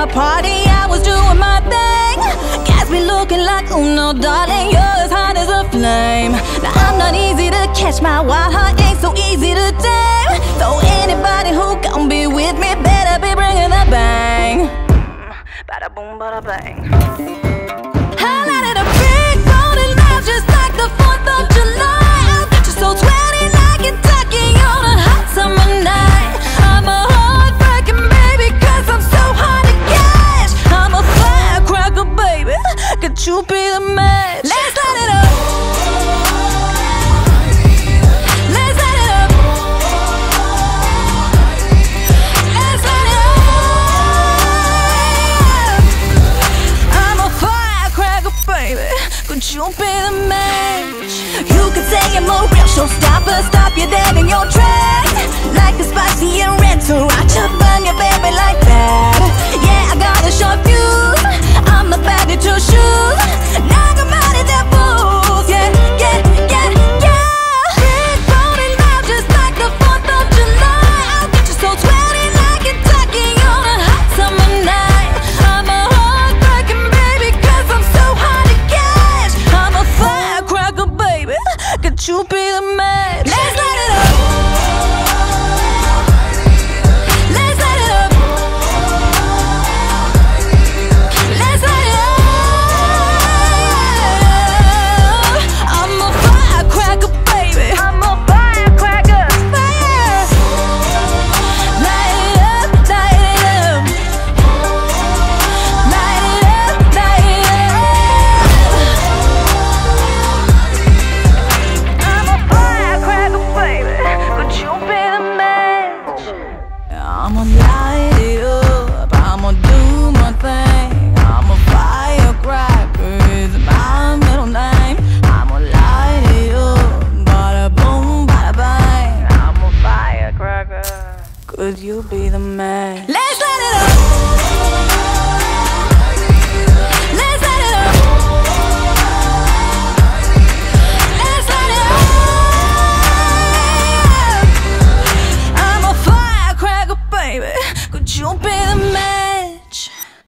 the party, I was doing my thing. Gas me looking like, oh no, darling, you're as hot as a flame. Now I'm not easy to catch, my wild heart ain't so easy to tame. So anybody who gon' be with me better be bringing the bang. Bada boom, bada bang. I lighted a big rolling loud just like the 4th of July. I'll get you so sweaty like Kentucky on a hot summer night. I'm a heartbreaking baby, cause I'm so hard to catch. I'm a firecracker, baby, could you be the match? Let's light it up. Let's light it up. Let's light it up. I'm a firecracker, baby, could you be the match? You could say I'm a real showstopper, stop you dead in your tracks. Like a spicy and red sriracha, burn your baby like that. Yeah, I got a short fuse, I'm a baby to shoes. Knock 'em out of their boots, yeah, yeah, yeah, yeah. Big rolling loud just like the 4th of July. I'll get you so sweaty like Kentucky on a hot summer night. I'm a heartbreaking baby, cause I'm so hard to catch. I'm a firecracker, baby, could you be the match? Let's light it up. Let's light it up. Let's light it up. I'm a firecracker, baby. I'm a firecracker. Fire. Light it up, light it up. Light it up, light it up. I'm a firecracker, baby, could you be the match? I'ma light it up, I'ma do my thing. I'm a firecracker, is my middle name. I'ma light it up, bada boom, bada bang. I'm a firecracker, could you be the match? Let's